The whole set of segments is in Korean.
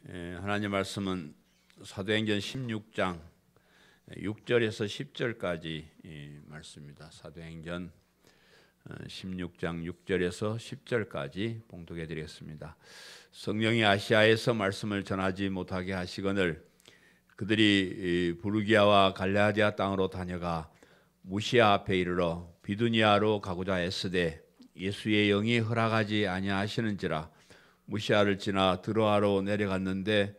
하나님 말씀은 사도행전 16장 6절에서 10절까지 말씀입니다. 사도행전 16장 6절에서 10절까지 봉독해 드리겠습니다. 성령이 아시아에서 말씀을 전하지 못하게 하시거늘 그들이 부르기아와 갈라디아 땅으로 다녀가 무시아 앞에 이르러 비두니아로 가고자 애쓰되 예수의 영이 허락하지 아니하시는지라 무시아를 지나 드로아로 내려갔는데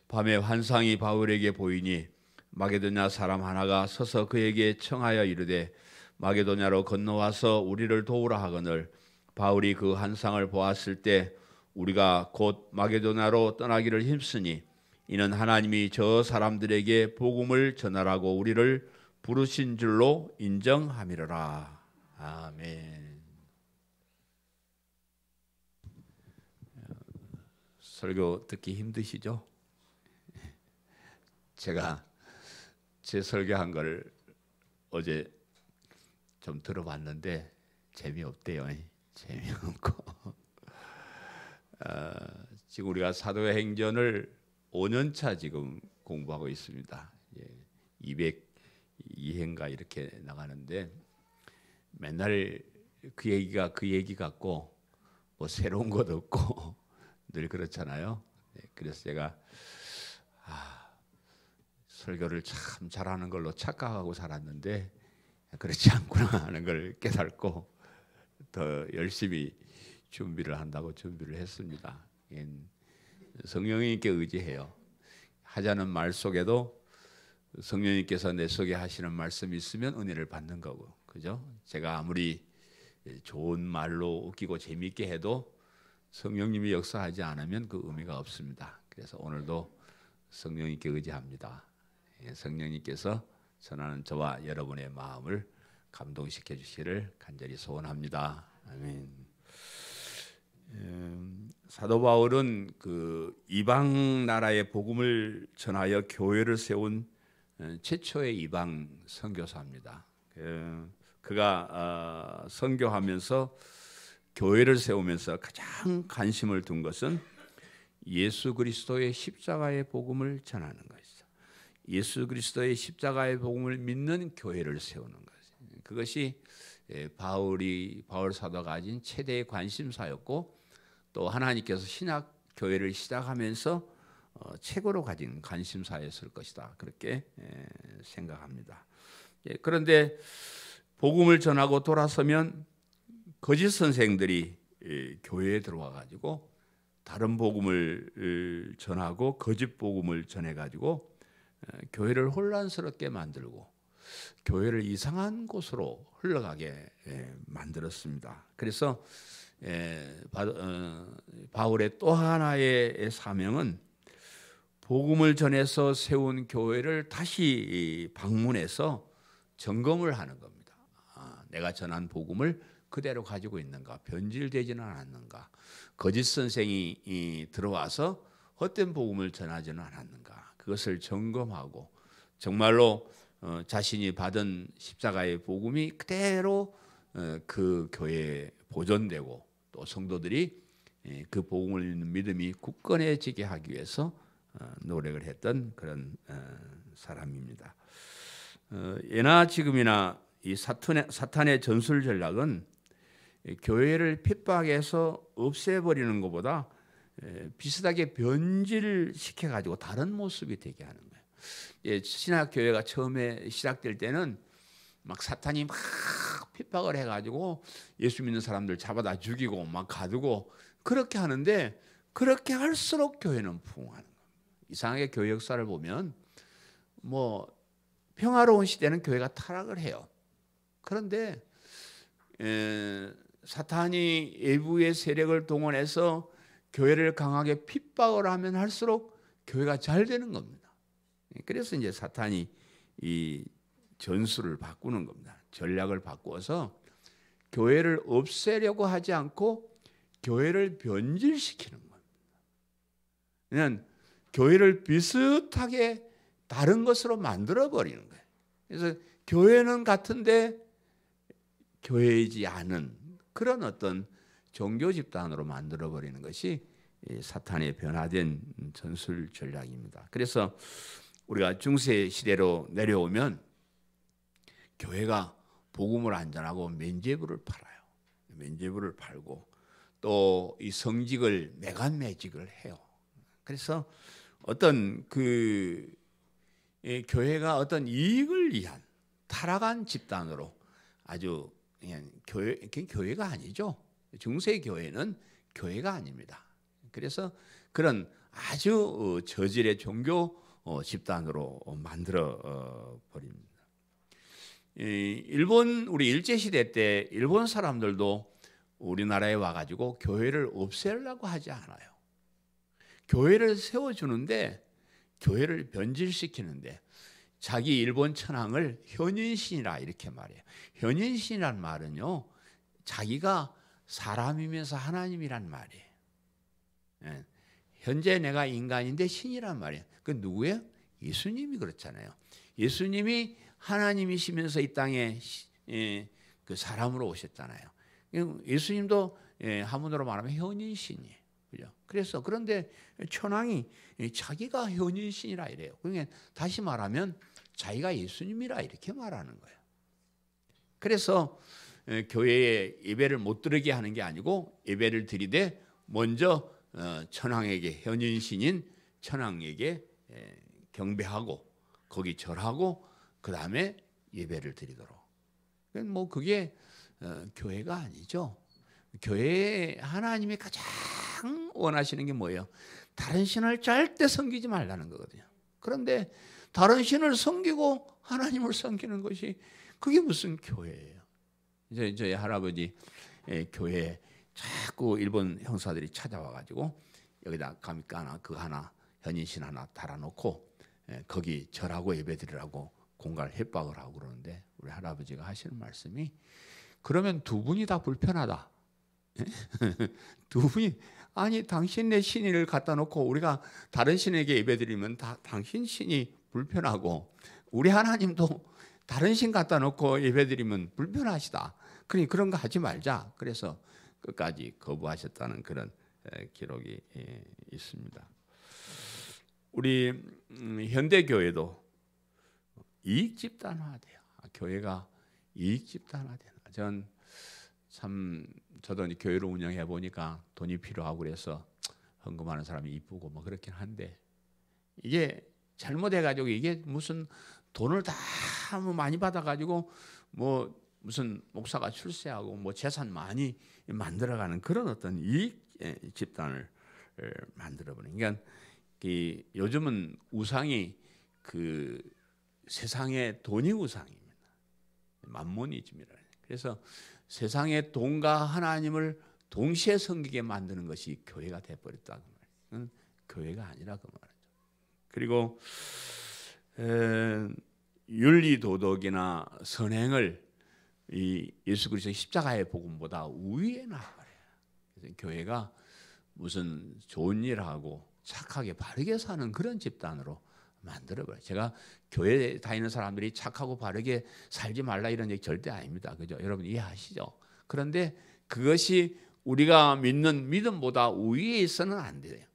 밤에 환상이 바울에게 보이니 마게도냐 사람 하나가 서서 그에게 청하여 이르되 마게도냐로 건너와서 우리를 도우라 하거늘 바울이 그 환상을 보았을 때 우리가 곧 마게도냐로 떠나기를 힘쓰니 이는 하나님이 저 사람들에게 복음을 전하라고 우리를 부르신 줄로 인정함이로라. 아멘. 설교 듣기 힘드시죠? 제가 제 설교한 걸 어제 좀 들어봤는데 재미없대요. 재미없고 지금 우리가 사도행전을 5년차 지금 공부하고 있습니다. 202회인가 이렇게 나가는데 맨날 그 얘기가 그 얘기 같고 뭐 새로운 것 없고 늘 그렇잖아요. 그래서 제가 설교를 참 잘하는 걸로 착각하고 살았는데 그렇지 않구나 하는 걸 깨닫고 더 열심히 준비를 한다고 준비를 했습니다. 성령님께 의지해요. 하자는 말 속에도 성령님께서 내 속에 하시는 말씀이 있으면 은혜를 받는 거고, 그죠? 제가 아무리 좋은 말로 웃기고 재미있게 해도 성령님이 역사하지 않으면 그 의미가 없습니다. 그래서 오늘도 성령님께 의지합니다. 성령님께서 전하는 저와 여러분의 마음을 감동시켜 주시기를 간절히 소원합니다. 아멘. 사도 바울은 그 이방 나라의 복음을 전하여 교회를 세운 최초의 이방 선교사입니다. 그가 선교하면서 교회를 세우면서 가장 관심을 둔 것은 예수 그리스도의 십자가의 복음을 전하는 것이죠. 예수 그리스도의 십자가의 복음을 믿는 교회를 세우는 것이죠. 그것이 바울 사도가 가진 최대의 관심사였고 또 하나님께서 신약 교회를 시작하면서 최고로 가진 관심사였을 것이다. 그렇게 생각합니다. 그런데 복음을 전하고 돌아서면 거짓 선생들이 교회에 들어와 가지고 다른 복음을 전하고 거짓 복음을 전해 가지고 교회를 혼란스럽게 만들고 교회를 이상한 곳으로 흘러가게 만들었습니다. 그래서 바울의 또 하나의 사명은 복음을 전해서 세운 교회를 다시 방문해서 점검을 하는 겁니다. 내가 전한 복음을 그대로 가지고 있는가, 변질되지는 않았는가, 거짓 선생이 들어와서 헛된 복음을 전하지는 않았는가, 그것을 점검하고 정말로 자신이 받은 십자가의 복음이 그대로 그 교회에 보존되고 또 성도들이 그 복음을 믿는 믿음이 굳건해지게 하기 위해서 노력을 했던 그런 사람입니다. 예나 지금이나 이 사탄의 전술 전략은 교회를 핍박해서 없애버리는 것보다 비슷하게 변질시켜 가지고 다른 모습이 되게 하는 거예요. 신약 교회가 처음에 시작될 때는 막 사탄이 막 핍박을 해가지고 예수 믿는 사람들 잡아다 죽이고 막 가두고 그렇게 하는데 그렇게 할수록 교회는 부흥하는 거예요. 이상하게 교회 역사를 보면 뭐 평화로운 시대는 교회가 타락을 해요. 그런데 사탄이 외부의 세력을 동원해서 교회를 강하게 핍박을 하면 할수록 교회가 잘 되는 겁니다. 그래서 이제 사탄이 이 전술을 바꾸는 겁니다. 전략을 바꾸어서 교회를 없애려고 하지 않고 교회를 변질시키는 겁니다. 그냥 교회를 비슷하게 다른 것으로 만들어 버리는 거예요. 그래서 교회는 같은데 교회이지 않은 그런 어떤 종교 집단으로 만들어 버리는 것이 사탄의 변화된 전술 전략입니다. 그래서 우리가 중세 시대로 내려오면 교회가 복음을 안 전하고 면죄부를 팔아요. 면죄부를 팔고 또 이 성직을 매간매직을 해요. 그래서 어떤 교회가 어떤 이익을 위한 타락한 집단으로 아주 그냥 교회가 아니죠. 중세 교회는 교회가 아닙니다. 그래서 그런 아주 저질의 종교 집단으로 만들어 버립니다. 우리 일제 시대 때 일본 사람들도 우리나라에 와가지고 교회를 없애려고 하지 않아요. 교회를 세워주는데 교회를 변질시키는데 자기 일본 천황을 현인신이라 이렇게 말해요. 현인신이란 말은요, 자기가 사람이면서 하나님이란 말이에요. 예. 현재 내가 인간인데 신이란 말이에요. 그 누구예요? 예수님이 그렇잖아요. 예수님이 하나님이시면서 이 땅에 그 사람으로 오셨잖아요. 예수님도 한문으로 말하면 현인신이에요. 그죠? 그래서 그런데 천황이 자기가 현인신이라 이래요. 그러니까 다시 말하면 자기가 예수님이라 이렇게 말하는 거예요. 그래서 교회에 예배를 못 드리게 하는 게 아니고 예배를 드리되 먼저 천황에게 현인신인 천황에게 경배하고 거기 절하고 그 다음에 예배를 드리도록. 뭐 그게 교회가 아니죠. 교회에 하나님이 가장 원하시는 게 뭐예요? 다른 신을 절대 섬기지 말라는 거거든요. 그런데 다른 신을 섬기고 하나님을 섬기는 것이 그게 무슨 교회예요? 이제 저희 할아버지 교회에 자꾸 일본 형사들이 찾아와가지고 여기다 감히 하나 그 하나 현인신 하나 달아놓고 거기 절하고 예배드리라고 공갈 협박을 하고 그러는데 우리 할아버지가 하시는 말씀이 그러면 두 분이 다 불편하다. 두 분이 아니 당신네 신을 갖다 놓고 우리가 다른 신에게 예배드리면 당신 신이 불편하고 우리 하나님도 다른 신 갖다 놓고 예배드리면 불편하시다. 그러니 그런 거 하지 말자. 그래서 끝까지 거부하셨다는 그런 기록이 있습니다. 우리 현대 교회도 이익 집단화돼요. 교회가 이익 집단화되는. 저도 교회를 운영해 보니까 돈이 필요하고 그래서 헌금하는 사람이 이쁘고 뭐 그렇긴 한데 이게 잘못해가지고 이게 무슨 돈을 다 많이 받아가지고 뭐 무슨 목사가 출세하고 뭐 재산 많이 만들어가는 그런 어떤 이익 집단을 만들어버리는. 그러니까 요즘은 우상이 그 세상의 돈이 우상입니다. 만모니즘이라. 그래서 세상의 돈과 하나님을 동시에 섬기게 만드는 것이 교회가 돼버렸다 그 말이에요. 교회가 아니라 그 말이죠. 그리고 윤리 도덕이나 선행을 이 예수 그리스도의 십자가의 복음보다 우위에 놔버려요. 그래서 교회가 무슨 좋은 일하고 착하게 바르게 사는 그런 집단으로 만들어버려요. 제가 교회 다니는 사람들이 착하고 바르게 살지 말라 이런 얘기 절대 아닙니다. 그죠? 여러분 이해하시죠? 그런데 그것이 우리가 믿는 믿음보다 우위에 있어서는 안 돼요.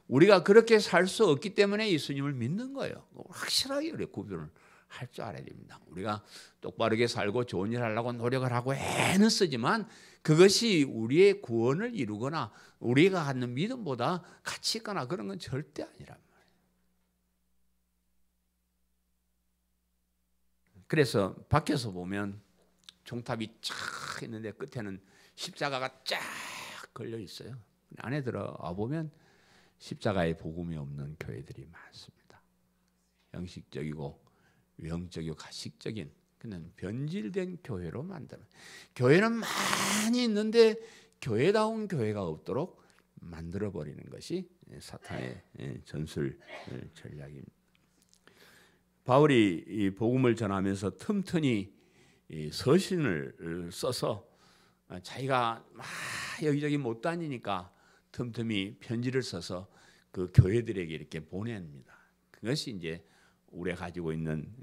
우리가 그렇게 살 수 없기 때문에 예수님을 믿는 거예요. 확실하게 우리 구별을 할 줄 알아야 됩니다. 우리가 똑바르게 살고 좋은 일 하려고 노력을 하고 애는 쓰지만 그것이 우리의 구원을 이루거나 우리가 갖는 믿음보다 가치 있거나 그런 건 절대 아니란 말이에요. 그래서 밖에서 보면 종탑이 쫙 있는데 끝에는 십자가가 쫙 걸려 있어요. 안에 들어와 보면 십자가의 복음이 없는 교회들이 많습니다. 형식적이고 외형적이고 가식적인 그냥 변질된 교회로 만들어. 교회는 많이 있는데 교회다운 교회가 없도록 만들어 버리는 것이 사탄의 전술 전략입니다. 바울이 이 복음을 전하면서 틈틈이 서신을 써서 자기가 막 여기저기 못 다니니까 틈틈이 편지를 써서 그 교회들에게 이렇게 보냅니다. 그것이 이제 우리가 가지고 있는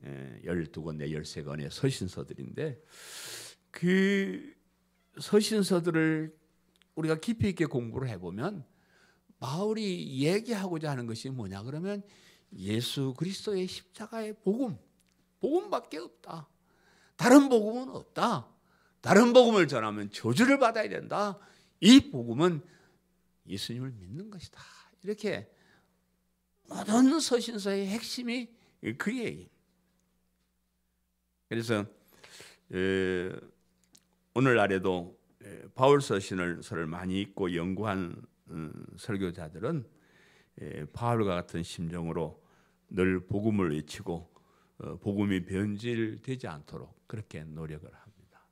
12권내 13권의 서신서들인데 그 서신서들을 우리가 깊이 있게 공부를 해보면 바울이 얘기하고자 하는 것이 뭐냐 그러면 예수 그리스도의 십자가의 복음밖에 없다. 다른 복음은 없다. 다른 복음을 전하면 저주를 받아야 된다. 이 복음은 예수님을 믿는 것이다. 이렇게 모든 서신서의 핵심이 그 얘기입니다. 그래서 오늘날에도 바울 서신을 많이 읽고 연구한 설교자들은 바울과 같은 심정으로 늘 복음을 외치고 복음이 변질되지 않도록 그렇게 노력을 합니다.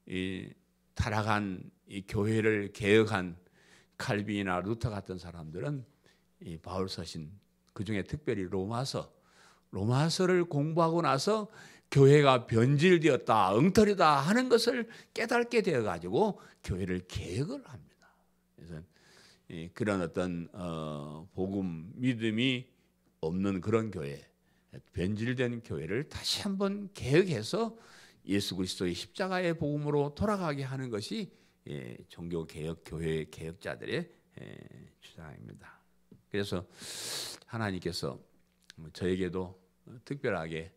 이 타락한 이 교회를 개혁한 칼빈이나 루터 같은 사람들은 이 바울 서신, 그중에 특별히 로마서를 공부하고 나서 교회가 변질되었다, 엉터리다 하는 것을 깨닫게 되어 가지고 교회를 개혁을 합니다. 그래서 그런 어떤 복음 믿음이 없는 그런 교회, 변질된 교회를 다시 한번 개혁해서 예수 그리스도의 십자가의 복음으로 돌아가게 하는 것이 종교 개혁 교회 개혁자들의 주장입니다. 그래서 하나님께서 저에게도 특별하게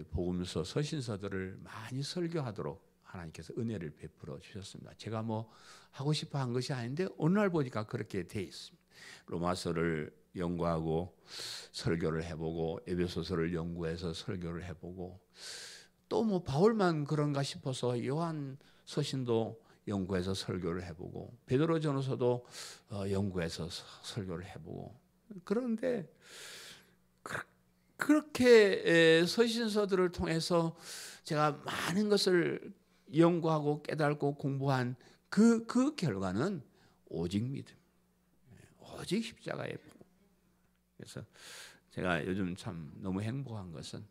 복음서 서신서들을 많이 설교하도록 하나님께서 은혜를 베풀어 주셨습니다. 제가 뭐 하고 싶어 한 것이 아닌데 어느 날 보니까 그렇게 돼 있습니다. 로마서를 연구하고 설교를 해보고 에베소서를 연구해서 설교를 해보고 또 뭐 바울만 그런가 싶어서 요한 서신도 연구해서 설교를 해보고 베드로전서도 연구해서 설교를 해보고 그런데 그렇게 서신서들을 통해서 제가 많은 것을 연구하고 깨닫고 공부한 그 결과는 오직 믿음, 오직 십자가의 복음. 그래서 제가 요즘 참 너무 행복한 것은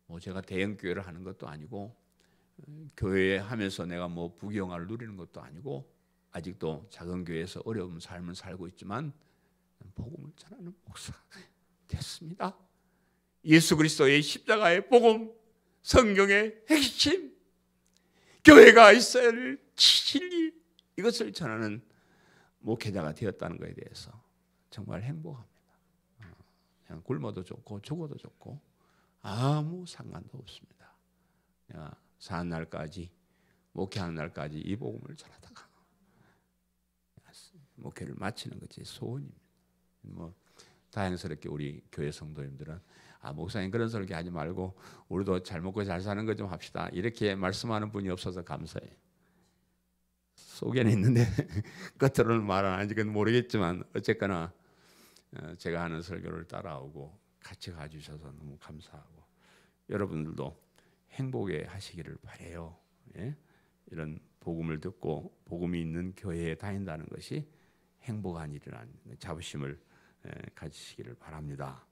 뭐 제가 대형 교회를 하는 것도 아니고 교회 하면서 내가 뭐 부귀영화를 누리는 것도 아니고 아직도 작은 교회에서 어려운 삶을 살고 있지만 복음을 전하는 목사 됐습니다. 예수 그리스도의 십자가의 복음, 성경의 핵심, 교회가 있어야 할 진리, 이것을 전하는 목회자가 되었다는 것에 대해서 정말 행복합니다. 그냥 굶어도 좋고 죽어도 좋고 아무 상관도 없습니다. 내가 사는 날까지, 목회하는 날까지 이 복음을 전하다가 목회를 마치는 것이 소원입니다. 뭐 다행스럽게 우리 교회 성도님들은 목사님 그런 설교하지 말고 우리도 잘 먹고 잘 사는 것 좀 합시다, 이렇게 말씀하는 분이 없어서 감사해요. 속에는 있는데 겉으로는 말 안 하는지 모르겠지만 어쨌거나 제가 하는 설교를 따라오고 같이 가주셔서 너무 감사하고 여러분들도 행복해 하시기를 바라요. 예? 이런 복음을 듣고 복음이 있는 교회에 다닌다는 것이 행복한 일이라는 자부심을 가지시기를 바랍니다.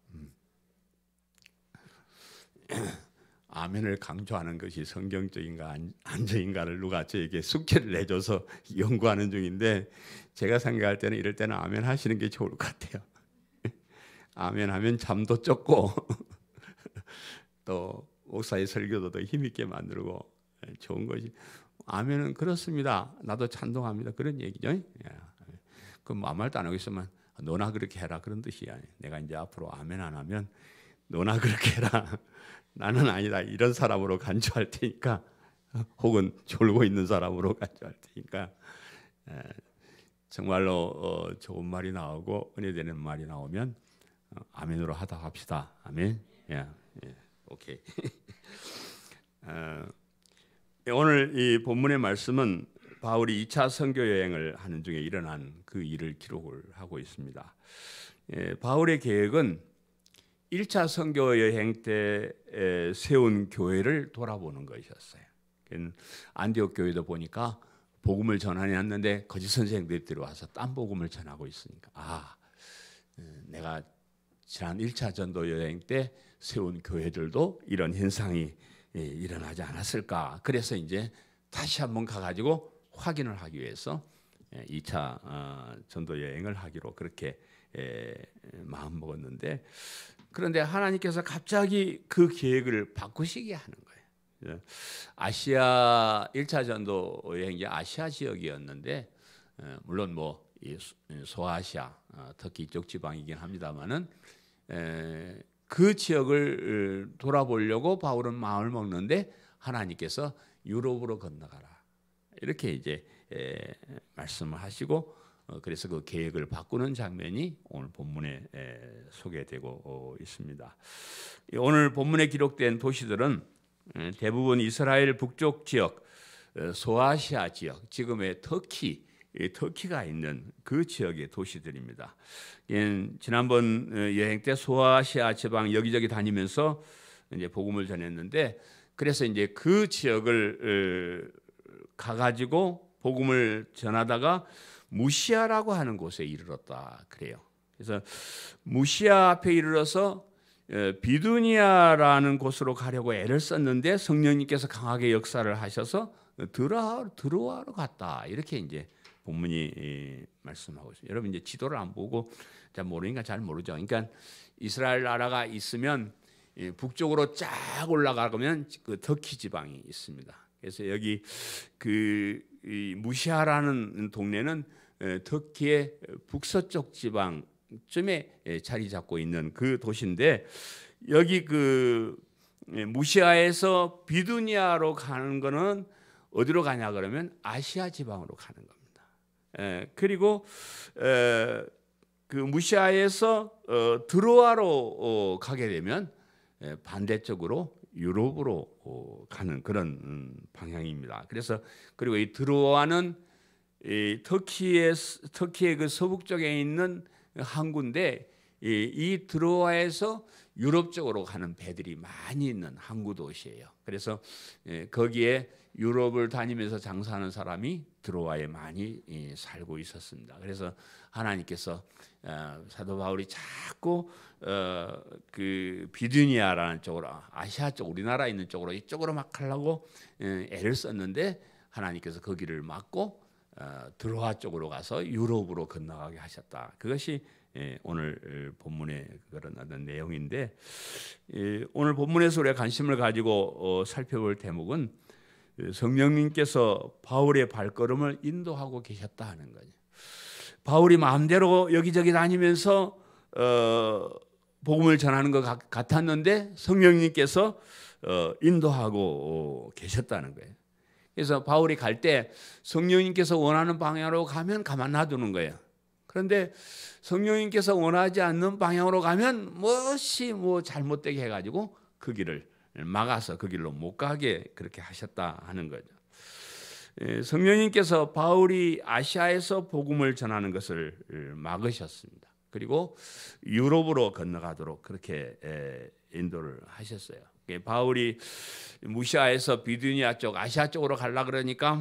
아멘을 강조하는 것이 성경적인가 안적인가를 누가 저에게 숙제를 내줘서 연구하는 중인데 제가 생각할 때는 이럴 때는 아멘 하시는 게 좋을 것 같아요. 아멘 하면 잠도 쫓고 또 목사의 설교도 더 힘있게 만들고 좋은 것이 아멘은 그렇습니다. 나도 찬동합니다. 그런 얘기죠. 그럼 아무 말도 안 하고 있으면 너나 그렇게 해라 그런 뜻이야. 내가 이제 앞으로 아멘 안 하면 너나 그렇게 해라. 나는 아니다. 이런 사람으로 간주할 테니까 혹은 졸고 있는 사람으로 간주할 테니까 정말로 좋은 말이 나오고 은혜되는 말이 나오면 아멘으로 하다 합시다. 아멘. 예, 오케이. 오늘 이 본문의 말씀은 바울이 2차 선교 여행을 하는 중에 일어난 그 일을 기록을 하고 있습니다. 바울의 계획은 1차 선교 여행 때 세운 교회를 돌아보는 것이었어요. 안디옥 교회도 보니까 복음을 전하는데 거짓 선생들이 들어와서 딴 복음을 전하고 있으니까 내가 지난 1차 전도 여행 때 세운 교회들도 이런 현상이 일어나지 않았을까. 그래서 이제 다시 한번 가가지고 확인을 하기 위해서 2차 전도 여행을 하기로 그렇게 마음 먹었는데 그런데 하나님께서 갑자기 그 계획을 바꾸시게 하는 거예요. 아시아 1차 전도 여행이 아시아 지역이었는데 물론 뭐 소아시아, 터키 이쪽 지방이긴 합니다만은 그 지역을 돌아보려고 바울은 마음을 먹는데 하나님께서 유럽으로 건너가라 이렇게 이제 말씀을 하시고 그래서 그 계획을 바꾸는 장면이 오늘 본문에 소개되고 있습니다. 오늘 본문에 기록된 도시들은 대부분 이스라엘 북쪽 지역, 소아시아 지역, 지금의 터키가 있는 그 지역의 도시들입니다. 지난번 여행 때 소아시아 지방 여기저기 다니면서 이제 복음을 전했는데, 그래서 이제 그 지역을 가가지고 복음을 전하다가 무시아라고 하는 곳에 이르렀다 그래요. 그래서 무시아 앞에 이르러서 비두니아라는 곳으로 가려고 애를 썼는데 성령님께서 강하게 역사를 하셔서 드로아로 갔다 이렇게 이제 본문이 말씀하고 있어요. 여러분 이제 지도를 안 보고 잘 모르니까 잘 모르죠. 그러니까 이스라엘 나라가 있으면 북쪽으로 쫙 올라가면 그 터키 지방이 있습니다. 그래서 여기 그 무시아라는 동네는 터키의 북서쪽 지방쯤에 자리 잡고 있는 그 도시인데, 여기 그 무시아에서 비두니아로 가는 거는 어디로 가냐 그러면 아시아 지방으로 가는 겁니다. 그리고 그 무시아에서 드로아로 가게 되면 반대쪽으로 유럽으로 가는 그런 방향입니다. 그래서 그리고 이 드로아는 이 터키의 그 서북 쪽에 있는 항구인데, 이 드로아에서 유럽 쪽으로 가는 배들이 많이 있는 항구 도시예요. 그래서 거기에 유럽을 다니면서 장사하는 사람이 드로아에 많이 살고 있었습니다. 그래서 하나님께서 사도 바울이 자꾸 그 비두니아라는 쪽으로, 아시아 쪽, 우리나라 있는 쪽으로 이쪽으로 막 가려고 애를 썼는데 하나님께서 그 길을 막고 드로아 쪽으로 가서 유럽으로 건너가게 하셨다. 그것이 오늘 본문의 그런 어떤 내용인데, 오늘 본문에서 우리가 관심을 가지고 살펴볼 대목은 성령님께서 바울의 발걸음을 인도하고 계셨다 하는 거죠. 바울이 마음대로 여기저기 다니면서 복음을 전하는 것 같았는데 성령님께서 인도하고 계셨다는 거예요. 그래서 바울이 갈 때 성령님께서 원하는 방향으로 가면 가만 놔두는 거예요. 그런데 성령님께서 원하지 않는 방향으로 가면 무엇이 잘못되게 해가지고 그 길을 막아서 그 길로 못 가게 그렇게 하셨다 하는 거죠. 성령님께서 바울이 아시아에서 복음을 전하는 것을 막으셨습니다. 그리고 유럽으로 건너가도록 그렇게 인도를 하셨어요. 바울이 무시아에서 비두니아 쪽, 아시아 쪽으로 가려 그러니까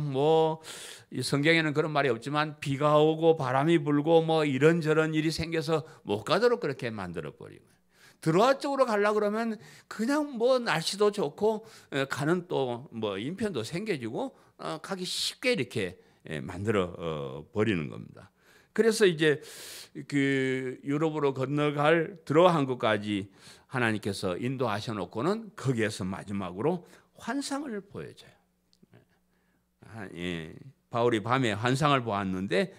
성경에는 그런 말이 없지만 비가 오고 바람이 불고 이런저런 일이 생겨서 못 가도록 그렇게 만들어 버리고, 드로아 쪽으로 가려 그러면 그냥 날씨도 좋고 가는 또 인편도 생겨지고 가기 쉽게 이렇게 만들어 버리는 겁니다. 그래서 이제 그 유럽으로 건너갈 드로아 항구까지 하나님께서 인도하셔 놓고는 거기에서 마지막으로 환상을 보여줘요. 바울이 밤에 환상을 보았는데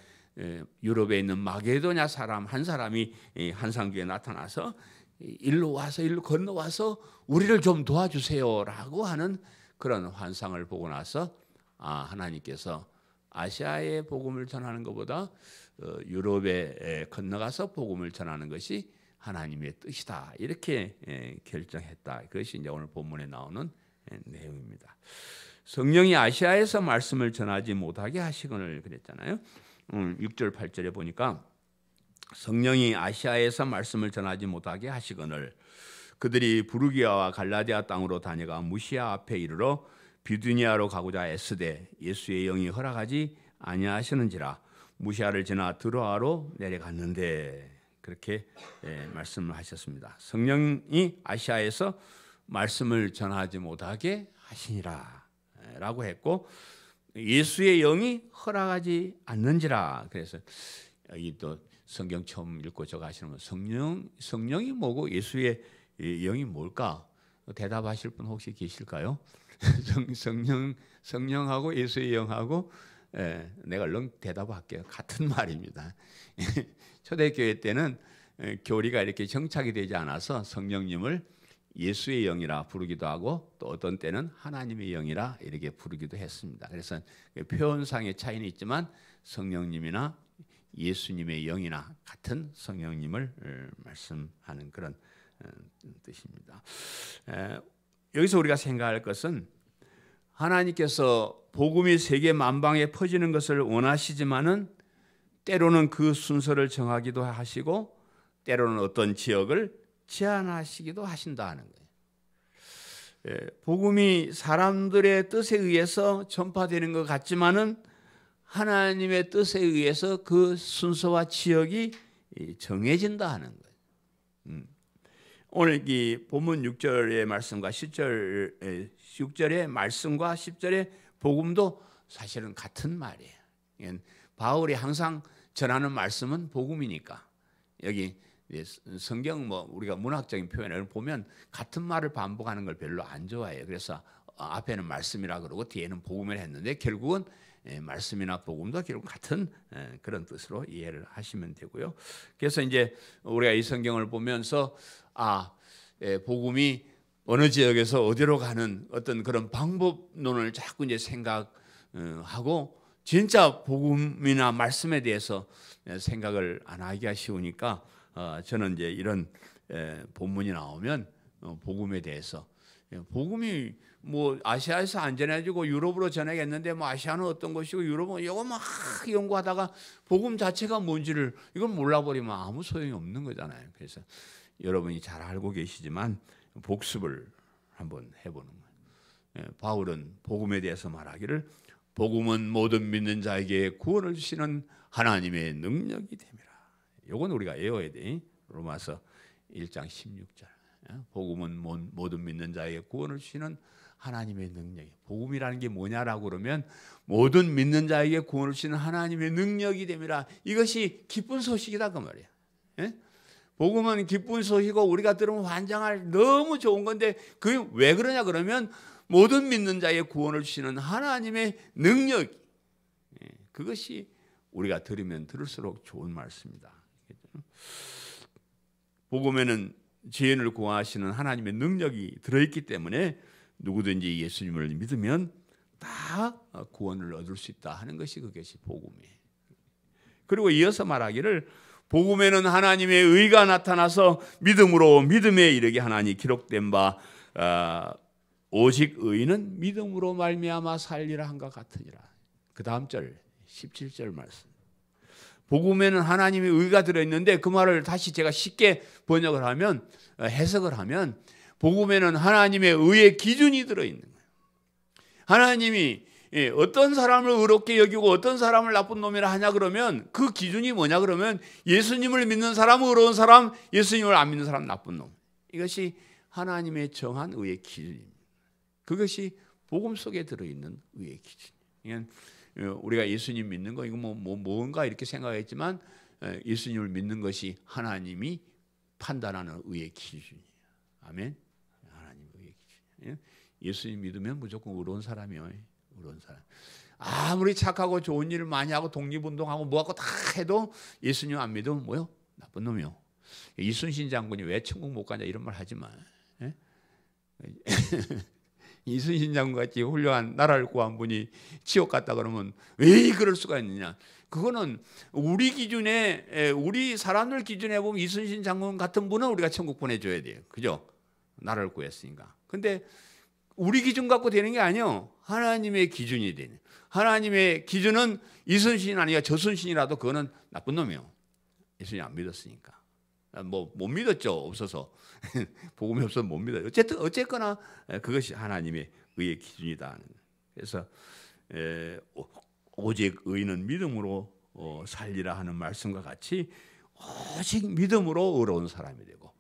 유럽에 있는 마게도냐 사람 한 사람이 환상기에 나타나서 일로 건너와서 우리를 좀 도와주세요라고 하는 그런 환상을 보고 나서 하나님께서 아시아에 복음을 전하는 것보다 유럽에 건너가서 복음을 전하는 것이 하나님의 뜻이다 이렇게 결정했다. 그것이 이제 오늘 본문에 나오는 내용입니다. 성령이 아시아에서 말씀을 전하지 못하게 하시거늘 그랬잖아요. 6절 8절에 보니까 성령이 아시아에서 말씀을 전하지 못하게 하시거늘 그들이 부르기아와 갈라디아 땅으로 다녀가 무시아 앞에 이르러 비두니아로 가고자 애쓰되 예수의 영이 허락하지 아니하시는지라 무시아를 지나 드로아로 내려갔는데, 그렇게 말씀을 하셨습니다. 성령이 아시아에서 말씀을 전하지 못하게 하시니라 라고 했고, 예수의 영이 허락하지 않는지라. 그래서 여기 또 성경 처음 읽고 저거 하시는 분 성령이 뭐고 예수의 영이 뭘까? 대답하실 분 혹시 계실까요? 성령하고 예수의 영하고 내가 얼른 대답할게요. 같은 말입니다. 초대교회 때는 교리가 이렇게 정착이 되지 않아서 성령님을 예수의 영이라 부르기도 하고 또 어떤 때는 하나님의 영이라 이렇게 부르기도 했습니다. 그래서 표현상의 차이는 있지만 성령님이나 예수님의 영이나 같은 성령님을 말씀하는 그런 뜻입니다. 여기서 우리가 생각할 것은 하나님께서 복음이 세계 만방에 퍼지는 것을 원하시지만은 때로는 그 순서를 정하기도 하시고 때로는 어떤 지역을 제한하시기도 하신다는 거예요. 복음이 사람들의 뜻에 의해서 전파되는 것 같지만은 하나님의 뜻에 의해서 그 순서와 지역이 정해진다 하는 거예요. 오늘 이 본문 6절의 말씀과 6절의 말씀과 10절의 복음도 사실은 같은 말이에요. 바울이 항상 전하는 말씀은 복음이니까 여기 성경 우리가 문학적인 표현을 보면 같은 말을 반복하는 걸 별로 안 좋아해요. 그래서 앞에는 말씀이라 그러고 뒤에는 복음을 했는데 결국은 말씀이나 복음도 결국 같은 그런 뜻으로 이해를 하시면 되고요. 그래서 이제 우리가 이 성경을 보면서 복음이 어느 지역에서 어디로 가는 어떤 그런 방법론을 자꾸 이제 생각하고 진짜 복음이나 말씀에 대해서 생각을 안 하기가 쉬우니까 저는 이제 이런 본문이 나오면 복음에 대해서 복음이 아시아에서 안 전해지고 유럽으로 전해겠는데 아시아는 어떤 것이고 유럽은 이거 막 연구하다가 복음 자체가 뭔지를 이건 몰라버리면 아무 소용이 없는 거잖아요. 그래서 여러분이 잘 알고 계시지만 복습을 한번 해보는 거예요. 바울은 복음에 대해서 말하기를 복음은 모든 믿는 자에게 구원을 주시는 하나님의 능력이 됨이라. 이건 우리가 외워야 돼. 로마서 1장 16절. 복음은 모든 믿는 자에게 구원을 주시는 하나님의 능력이. 복음이라는 게 뭐냐라고 그러면 모든 믿는 자에게 구원을 주시는 하나님의 능력이 됨이라. 이것이 기쁜 소식이다 그 말이에요. 복음은 기쁜 소식이고 우리가 들으면 환장할 너무 좋은 건데 그게 왜 그러냐 그러면 모든 믿는 자에게 구원을 주시는 하나님의 능력. 그것이 우리가 들으면 들을수록 좋은 말씀이다. 복음에는 죄인을 구하시는 하나님의 능력이 들어있기 때문에 누구든지 예수님을 믿으면 다 구원을 얻을 수 있다 하는 것이 그것이 복음이에요. 그리고 이어서 말하기를 복음에는 하나님의 의가 나타나서 믿음으로 믿음에 이르게 하나니 기록된 바 오직 의인은 믿음으로 말미암아 살리라 한것 같으니라. 그 다음 절 17절 말씀. 복음에는 하나님의 의가 들어있는데 그 말을 다시 제가 쉽게 번역을 하면 해석을 하면 복음에는 하나님의 의의 기준이 들어있는 거예요. 하나님이 어떤 사람을 의롭게 여기고 어떤 사람을 나쁜 놈이라 하냐 그러면 그 기준이 뭐냐 그러면 예수님을 믿는 사람 의로운 사람, 예수님을 안 믿는 사람 나쁜 놈. 이것이 하나님의 정한 의의 기준입니다. 그것이 복음 속에 들어있는 의의 기준이에요. 우리가 예수님 믿는 거 이거 뭔가 이렇게 생각했지만 예수님을 믿는 것이 하나님이 판단하는 의의 기준이에요. 아멘. 하나님 의의 기준. 예수님 믿으면 무조건 의로운 사람이에요. 의로운 사람. 아무리 착하고 좋은 일을 많이 하고 독립운동하고 뭐하고 다 해도 예수님 안 믿으면 뭐요? 나쁜 놈이요. 이순신 장군이 왜 천국 못 가냐 이런 말 하지 마. 이순신 장군같이 훌륭한 나라를 구한 분이 지옥 갔다 그러면 왜 그럴 수가 있느냐. 그거는 우리 기준에 우리 사람들 기준에 보면 이순신 장군 같은 분은 우리가 천국 보내줘야 돼요. 그죠? 나라를 구했으니까. 근데 우리 기준 갖고 되는 게 아니요. 하나님의 기준이 되는. 하나님의 기준은 이순신이 아니라 저순신이라도 그거는 나쁜 놈이에요. 예수님 안 믿었으니까. 못 믿었죠. 없어서. 복음이 없어서 못 믿어요. 어쨌거나 그것이 하나님의 의의 기준이다. 그래서 오직 의인은 믿음으로 살리라 하는 말씀과 같이 오직 믿음으로 의로운 사람이 되고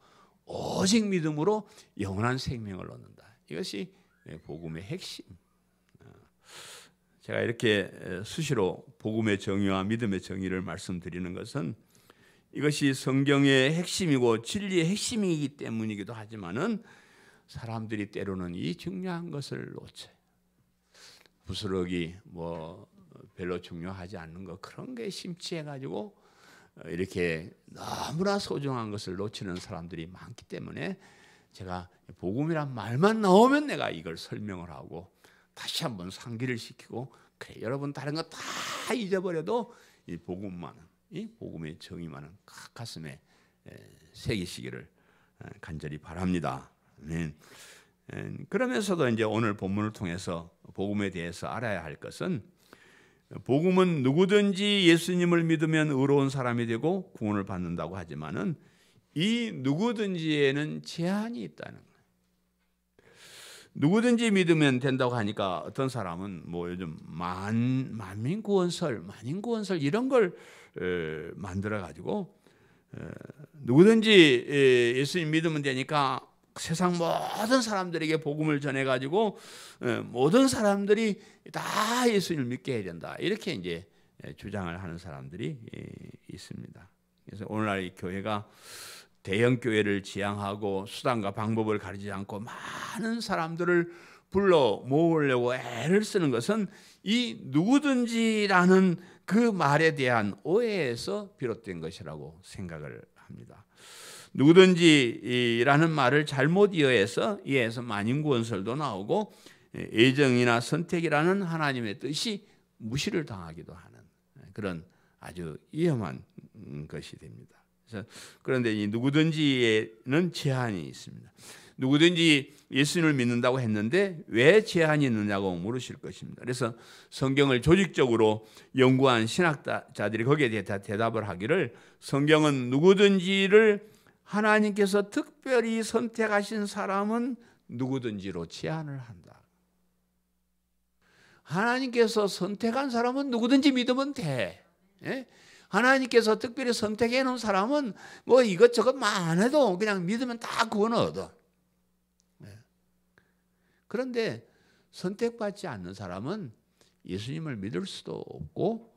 오직 믿음으로 영원한 생명을 얻는다. 이것이 복음의 핵심. 제가 이렇게 수시로 복음의 정의와 믿음의 정의를 말씀드리는 것은 이것이 성경의 핵심이고 진리의 핵심이기 때문이기도 하지만은 사람들이 때로는 이 중요한 것을 놓쳐요. 부스러기 별로 중요하지 않는 거 그런 게 심취해가지고 이렇게 너무나 소중한 것을 놓치는 사람들이 많기 때문에 제가 복음이란 말만 나오면 내가 이걸 설명을 하고 다시 한번 상기를 시키고 그래 여러분 다른 거 다 잊어버려도 이 복음만은 이 복음의 정의만은 가슴에 새기시기를 간절히 바랍니다. 그러면서도 이제 오늘 본문을 통해서 복음에 대해서 알아야 할 것은 복음은 누구든지 예수님을 믿으면 의로운 사람이 되고 구원을 받는다고 하지만은 이 누구든지에는 제한이 있다는 거예요. 누구든지 믿으면 된다고 하니까 어떤 사람은 뭐 요즘 만민구원설 이런 걸 만들어 가지고 누구든지 예수님 믿으면 되니까 세상 모든 사람들에게 복음을 전해 가지고 모든 사람들이 다 예수님을 믿게 해야 된다. 이렇게 이제 주장을 하는 사람들이 있습니다. 그래서 오늘날 이 교회가 대형 교회를 지향하고 수단과 방법을 가리지 않고 많은 사람들을 불러 모으려고 애를 쓰는 것은 이 누구든지라는 그 말에 대한 오해에서 비롯된 것이라고 생각을 합니다. 누구든지라는 말을 잘못 이해해서 만인구원설도 나오고 애정이나 선택이라는 하나님의 뜻이 무시를 당하기도 하는 그런 아주 위험한 것이 됩니다. 그런데 이 누구든지에는 제한이 있습니다. 누구든지 예수님을 믿는다고 했는데 왜 제한이 있느냐고 물으실 것입니다. 그래서 성경을 조직적으로 연구한 신학자들이 거기에 대해 대답을 하기를 성경은 누구든지를 하나님께서 특별히 선택하신 사람은 누구든지로 제한을 한다. 하나님께서 선택한 사람은 누구든지 믿으면 돼. 예? 하나님께서 특별히 선택해 놓은 사람은 뭐 이것저것 안 해도 그냥 믿으면 다 구원을 얻어. 그런데 선택받지 않는 사람은 예수님을 믿을 수도 없고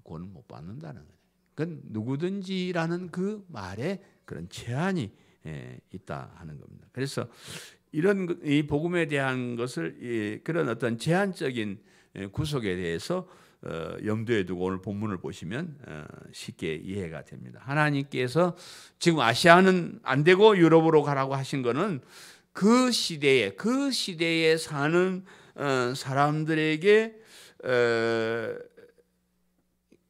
구원을 못 받는다는 거예요. 그건 누구든지라는 그 말에 그런 제한이 있다 하는 겁니다. 그래서 이런 이 복음에 대한 것을 그런 어떤 제한적인 구속에 대해서 염두에 두고 오늘 본문을 보시면 쉽게 이해가 됩니다. 하나님께서 지금 아시아는 안 되고 유럽으로 가라고 하신 거는 그 시대에 사는 사람들에게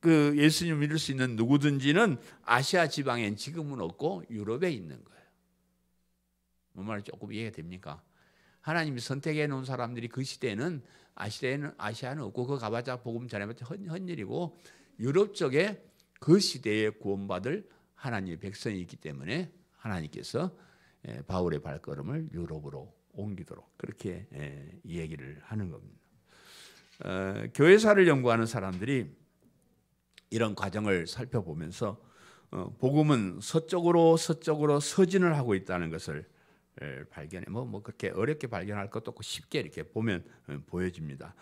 그 예수님을 믿을 수 있는 누구든지는 아시아 지방엔 지금은 없고 유럽에 있는 거예요. 뭔 말인지 조금 이해가 됩니까? 하나님이 선택해 놓은 사람들이 그 시대에는 아시아는 없고 그 가봤자 복음 전해봤자 헛일이고 유럽 쪽에 그 시대에 구원받을 하나님의 백성이 있기 때문에 하나님께서 바울의 발걸음을 유럽으로 옮기도록 그렇게 이 얘기를 하는 겁니다. 교회사를 연구하는 사람들이 이런 과정을 살펴보면서 복음은 서쪽으로 서진을 하고 있다는 것을 발견해 뭐 그렇게 어렵게 발견할 것도 없고 쉽게 이렇게 보면 보여집니다.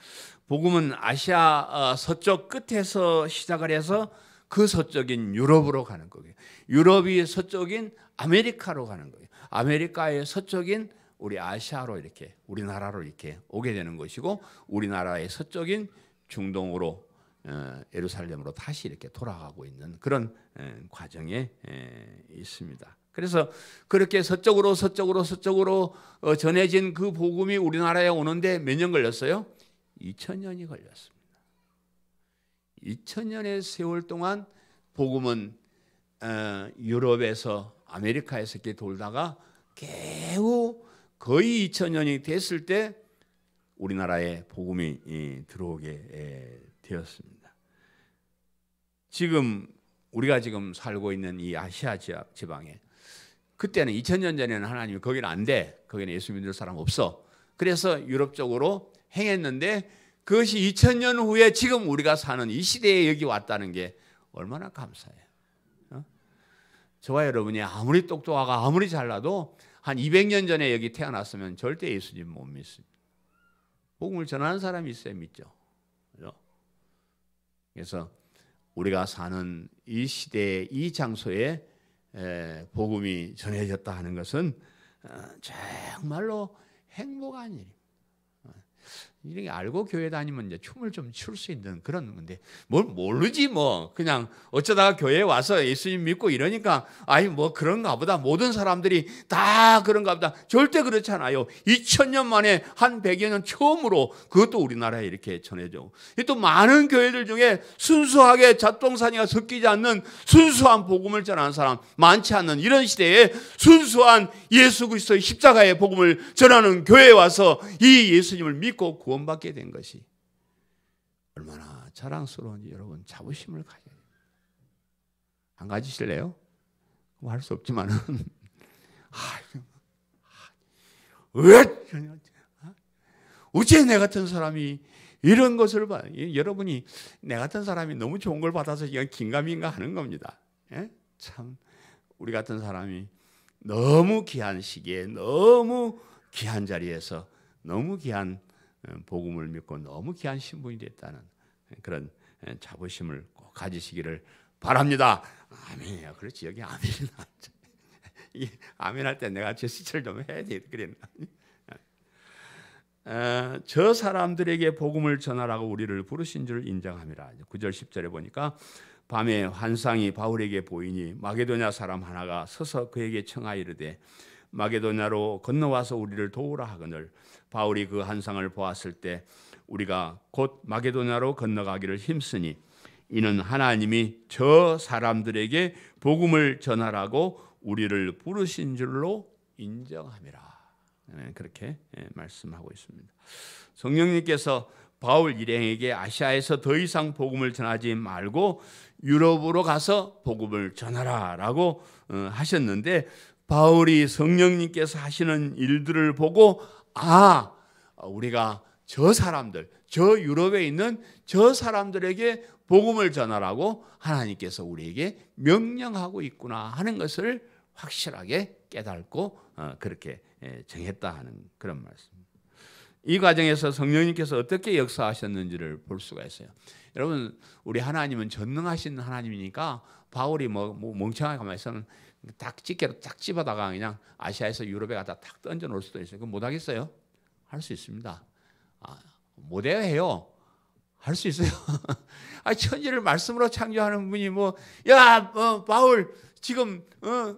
복음은 아시아 서쪽 끝에서 시작을 해서 그 서쪽인 유럽으로 가는 거예요. 유럽이 서쪽인 아메리카로 가는 거예요. 아메리카의 서쪽인 우리 아시아로 이렇게 우리나라로 이렇게 오게 되는 것이고 우리나라의 서쪽인 중동으로 예루살렘으로 다시 이렇게 돌아가고 있는 그런 과정에 있습니다. 그래서 그렇게 서쪽으로 전해진 그 복음이 우리나라에 오는데 몇 년 걸렸어요? 2000년이 걸렸습니다. 2000년의 세월 동안 복음은 유럽에서 아메리카에서 이렇게 돌다가 겨우 거의 2000년이 됐을 때 우리나라에 복음이 들어오게 되었습니다. 지금 우리가 지금 살고 있는 이 아시아 지방에 그때는 2000년 전에는 하나님이 거기는 안 돼. 거기는 예수 믿을 사람 없어. 그래서 유럽 쪽으로 행했는데 그것이 2000년 후에 지금 우리가 사는 이 시대에 여기 왔다는 게 얼마나 감사해요. 저와 여러분이 아무리 똑똑하고 아무리 잘나도 한 200년 전에 여기 태어났으면 절대 예수님 못 믿습니다. 복음을 전하는 사람이 있어야 믿죠. 그렇죠? 그래서 우리가 사는 이 시대에 이 장소에 복음이 전해졌다 하는 것은 정말로 행복한 일입니다. 이렇게 알고 교회 다니면 이제 춤을 좀 출 수 있는 그런 건데 뭘 모르지 뭐 그냥 어쩌다가 교회에 와서 예수님 믿고 이러니까 아이 뭐 그런가 보다 모든 사람들이 다 그런가 보다 절대 그렇지 않아요. 2000년 만에 한 100여 년 처음으로 그것도 우리나라에 이렇게 전해져. 또 많은 교회들 중에 순수하게 잣동사니가 섞이지 않는 순수한 복음을 전하는 사람 많지 않는 이런 시대에 순수한 예수 그리스도의 십자가의 복음을 전하는 교회에 와서 이 예수님을 믿고 구원받게 된 것이 얼마나 자랑스러운지 여러분 자부심을 가져야 돼요. 안 가지실래요? 뭐 할 수 없지만은 어째 내 같은 사람이 이런 것을 봐. 여러분이 내 같은 사람이 너무 좋은 걸 받아서 이건 긴가민가 하는 겁니다. 예? 참 우리 같은 사람이 너무 귀한 시기에 너무 귀한 자리에서 너무 귀한 복음을 믿고 너무 귀한 신분이 됐다는 그런 자부심을 꼭 가지시기를 바랍니다. 아멘이요. 그렇지 여기 아멘이 나왔죠. 이 아멘 할 때 내가 제스처를 좀 해야 돼 그랬나? 저 사람들에게 복음을 전하라고 우리를 부르신 줄 인정함이라. 9절 10절에 보니까 밤에 환상이 바울에게 보이니 마게도냐 사람 하나가 서서 그에게 청하이르되 마게도냐로 건너와서 우리를 도우라 하거늘 바울이 그 환상을 보았을 때 우리가 곧 마게도냐로 건너가기를 힘쓰니 이는 하나님이 저 사람들에게 복음을 전하라고 우리를 부르신 줄로 인정함이라. 그렇게 말씀하고 있습니다. 성령님께서 바울 일행에게 아시아에서 더 이상 복음을 전하지 말고 유럽으로 가서 복음을 전하라라고 하셨는데 바울이 성령님께서 하시는 일들을 보고 우리가 저 사람들, 저 유럽에 있는 저 사람들에게 복음을 전하라고 하나님께서 우리에게 명령하고 있구나 하는 것을 확실하게 깨닫고 그렇게 정했다 하는 그런 말씀입니다. 이 과정에서 성령님께서 어떻게 역사하셨는지를 볼 수가 있어요. 여러분 우리 하나님은 전능하신 하나님이니까 바울이 뭐 멍청하게 가만히 있으면 딱 집게로 딱 집어다가 그냥 아시아에서 유럽에 갖다 탁 던져 놓을 수도 있어요. 그럼 못 하겠어요? 할 수 있습니다. 못해야 해요. 할 수 있어요. 천지를 말씀으로 창조하는 분이 바울 지금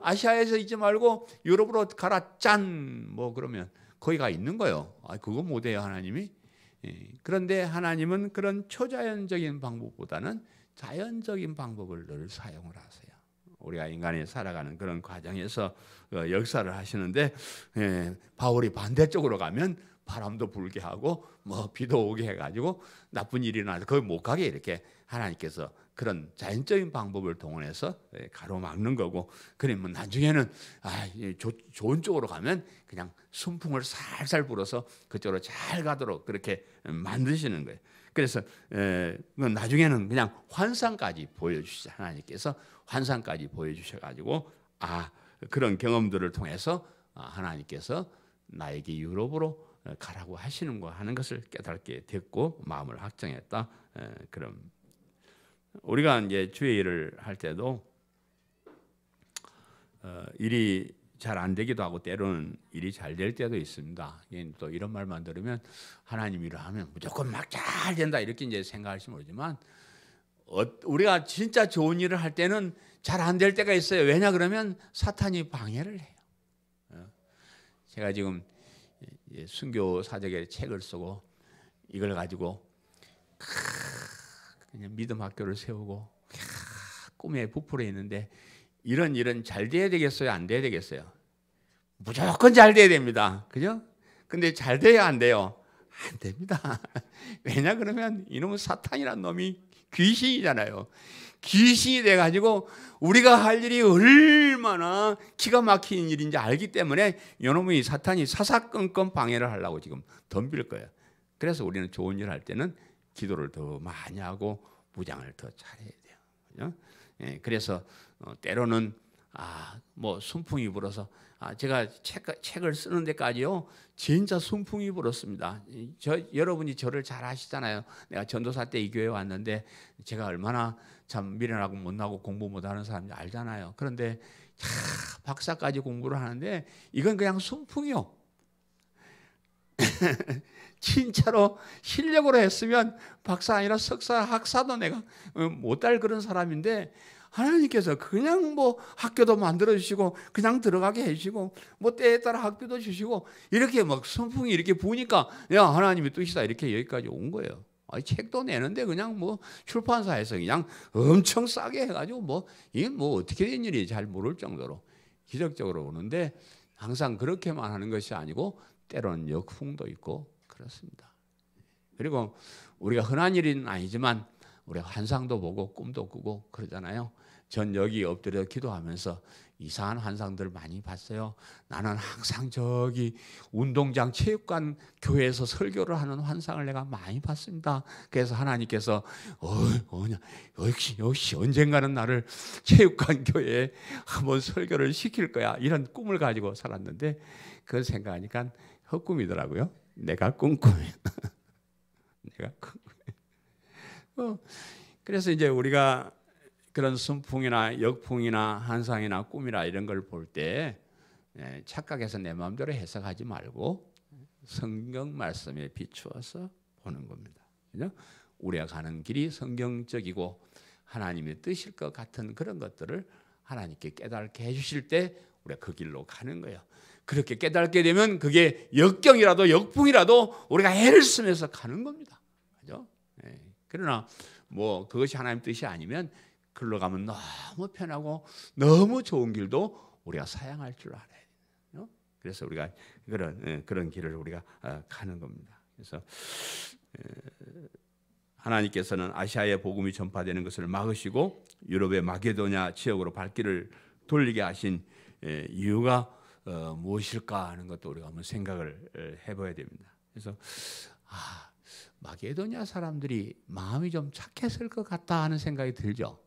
아시아에서 있지 말고 유럽으로 가라 짠 그러면 거기가 있는 거예요. 그거 못해요 하나님이. 그런데 하나님은 그런 초자연적인 방법보다는 자연적인 방법을 늘 사용을 하세요. 우리가 인간이 살아가는 그런 과정에서 역사를 하시는데 바울이 반대쪽으로 가면 바람도 불게 하고 비도 오게 해가지고 나쁜 일이 나도 거기 못 가게 이렇게 하나님께서 그런 자연적인 방법을 동원해서 가로막는 거고 그러면 나중에는 좋은 쪽으로 가면 그냥 순풍을 살살 불어서 그쪽으로 잘 가도록 그렇게 만드시는 거예요. 그래서 나중에는 그냥 환상까지 보여주시죠. 하나님께서 환상까지 보여주셔가지고 그런 경험들을 통해서 하나님께서 나에게 유럽으로 가라고 하시는 거 하는 것을 깨닫게 됐고 마음을 확정했다. 그럼 우리가 이제 주의 일을 할 때도 일이 잘 안 되기도 하고 때로는 일이 잘 될 때도 있습니다. 또 이런 말만 들으면 하나님 일을 하면 무조건 막 잘 된다 이렇게 이제 생각할지 모르지만 우리가 진짜 좋은 일을 할 때는 잘 안 될 때가 있어요. 왜냐 그러면 사탄이 방해를 해요. 제가 지금 순교 사적의 책을 쓰고 이걸 가지고 그냥 믿음 학교를 세우고 꿈에 부풀어 있는데 이런 일은 잘 돼야 되겠어요? 안 돼야 되겠어요? 무조건 잘 돼야 됩니다. 그죠? 근데 잘 돼야 안 돼요? 안 됩니다. 왜냐 그러면 이놈은 사탄이란 놈이 귀신이잖아요. 귀신이 돼가지고 우리가 할 일이 얼마나 기가 막힌 일인지 알기 때문에 이놈의 사탄이 사사건건 방해를 하려고 지금 덤빌 거예요. 그래서 우리는 좋은 일 할 때는 기도를 더 많이 하고 무장을 더 잘해야 돼요. 그죠? 그래서 때로는 순풍이 불어서 제가 책을 쓰는 데까지요 진짜 순풍이 불었습니다. 여러분이 저를 잘 아시잖아요. 내가 전도사 때 이 교회에 왔는데 제가 얼마나 참 미련하고 못나고 공부 못하는 사람인지 알잖아요. 그런데 박사까지 공부를 하는데 이건 그냥 순풍이요. 진짜로 실력으로 했으면 박사 아니라 석사, 학사도 내가 못할 그런 사람인데 하나님께서 그냥 뭐 학교도 만들어 주시고 그냥 들어가게 해주시고 뭐 때에 따라 학비도 주시고 이렇게 막 선풍이 이렇게 부으니까 야 하나님의 뜻이다 이렇게 여기까지 온 거예요. 책도 내는데 그냥 뭐 출판사에서 그냥 엄청 싸게 해가지고 뭐 이게 뭐 어떻게 된 일인지 잘 모를 정도로 기적적으로 오는데 항상 그렇게만 하는 것이 아니고 때로는 역풍도 있고 그렇습니다. 그리고 우리가 흔한 일은 아니지만 우리가 환상도 보고 꿈도 꾸고 그러잖아요. 전 여기 엎드려 기도하면서 이상한 환상들 많이 봤어요. 나는 항상 저기 운동장 체육관 교회에서 설교를 하는 환상을 내가 많이 봤습니다. 그래서 하나님께서 역시 언젠가는 나를 체육관 교회에 한번 설교를 시킬 거야 이런 꿈을 가지고 살았는데 그걸 생각하니까 헛꿈이더라고요. 내가 꾼 꿈이에요. 내가 꾼 꿈이에요. 그래서 이제 우리가 그런 순풍이나 역풍이나 환상이나 꿈이나 이런 걸 볼 때 착각해서 내 마음대로 해석하지 말고 성경 말씀에 비추어서 보는 겁니다. 그죠? 우리가 가는 길이 성경적이고 하나님의 뜻일 것 같은 그런 것들을 하나님께 깨닫게 해주실 때 우리가 그 길로 가는 거예요. 그렇게 깨닫게 되면 그게 역경이라도 역풍이라도 우리가 애를 쓰면서 가는 겁니다. 그죠? 그러나 뭐 그것이 하나님 뜻이 아니면 글로 가면 너무 편하고 너무 좋은 길도 우리가 사양할 줄 알아야 돼요. 그래서 우리가 그런 길을 우리가 가는 겁니다. 그래서 하나님께서는 아시아의 복음이 전파되는 것을 막으시고 유럽의 마게도냐 지역으로 발길을 돌리게 하신 이유가 무엇일까 하는 것도 우리가 한번 생각을 해봐야 됩니다. 그래서 마게도냐 사람들이 마음이 좀 착했을 것 같다 하는 생각이 들죠.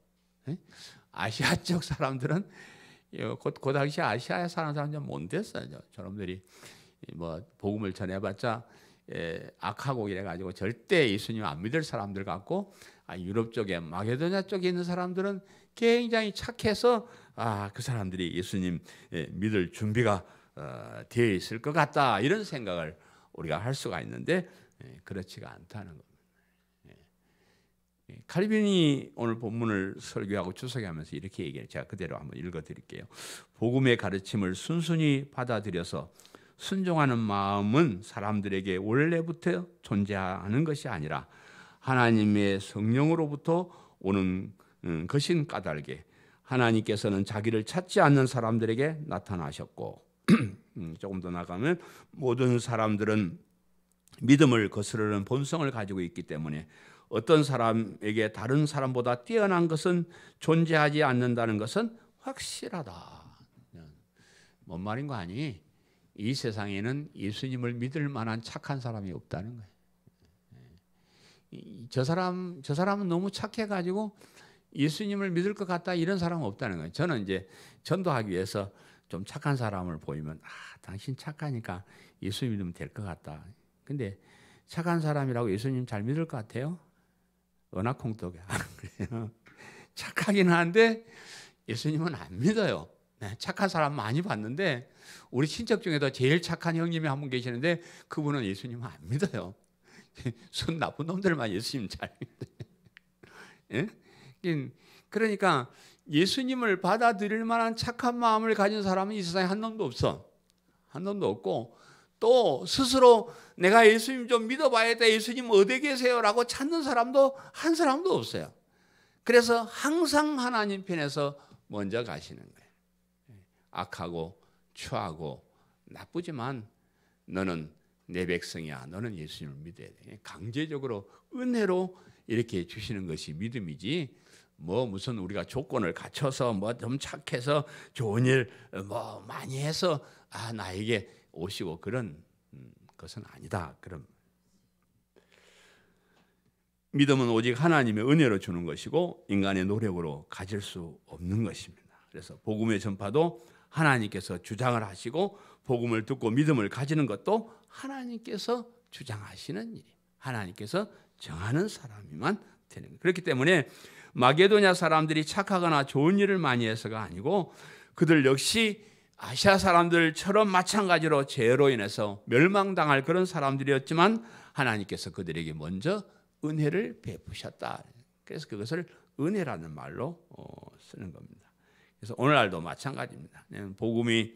아시아 쪽 사람들은 그 당시 아시아에 사는 사람들은 못 됐어요. 저놈들이 뭐 복음을 전해봤자 악하고 이래가지고 절대 예수님 안 믿을 사람들 같고 유럽 쪽에 마게도냐 쪽에 있는 사람들은 굉장히 착해서 그 사람들이 예수님 믿을 준비가 되어 있을 것 같다 이런 생각을 우리가 할 수가 있는데 그렇지가 않다는 겁니다. 칼빈이 오늘 본문을 설교하고 주석하면서 이렇게 얘기해요. 제가 그대로 한번 읽어드릴게요. 복음의 가르침을 순순히 받아들여서 순종하는 마음은 사람들에게 원래부터 존재하는 것이 아니라 하나님의 성령으로부터 오는 것인 까닭에 하나님께서는 자기를 찾지 않는 사람들에게 나타나셨고 조금 더 나가면 모든 사람들은 믿음을 거스르는 본성을 가지고 있기 때문에 어떤 사람에게 다른 사람보다 뛰어난 것은 존재하지 않는다는 것은 확실하다. 뭔 말인 거 아니? 이 세상에는 예수님을 믿을 만한 착한 사람이 없다는 거예요. 저 사람은 너무 착해가지고 예수님을 믿을 것 같다 이런 사람은 없다는 거예요. 저는 이제 전도하기 위해서 좀 착한 사람을 보이면 당신 착하니까 예수 믿으면 될 것 같다. 근데 착한 사람이라고 예수님 잘 믿을 것 같아요? 은하콩떡이야. 착하긴 한데 예수님은 안 믿어요. 착한 사람 많이 봤는데 우리 친척 중에도 제일 착한 형님이 한 분 계시는데 그분은 예수님은 안 믿어요. 손 나쁜 놈들만 예수님 잘 믿어요. 그러니까 예수님을 받아들일 만한 착한 마음을 가진 사람은 이 세상에 한 놈도 없어. 한 놈도 없고 또 스스로 내가 예수님 좀 믿어봐야겠다. 예수님 어디 계세요라고 찾는 사람도 한 사람도 없어요. 그래서 항상 하나님 편에서 먼저 가시는 거예요. 악하고 추하고 나쁘지만 너는 내 백성이야. 너는 예수님을 믿어야 돼. 강제적으로 은혜로 이렇게 주시는 것이 믿음이지. 뭐 무슨 우리가 조건을 갖춰서 뭐 좀 착해서 좋은 일 뭐 많이 해서 나에게 오시고 그런 것은 아니다. 그럼 믿음은 오직 하나님의 은혜로 주는 것이고 인간의 노력으로 가질 수 없는 것입니다. 그래서 복음의 전파도 하나님께서 주장을 하시고 복음을 듣고 믿음을 가지는 것도 하나님께서 주장하시는 일이에요. 하나님께서 정하는 사람이만 되는 거예요. 그렇기 때문에 마게도냐 사람들이 착하거나 좋은 일을 많이 해서가 아니고 그들 역시 아시아 사람들처럼 마찬가지로 죄로 인해서 멸망당할 그런 사람들이었지만 하나님께서 그들에게 먼저 은혜를 베푸셨다. 그래서 그것을 은혜라는 말로 쓰는 겁니다. 그래서 오늘날도 마찬가지입니다. 복음이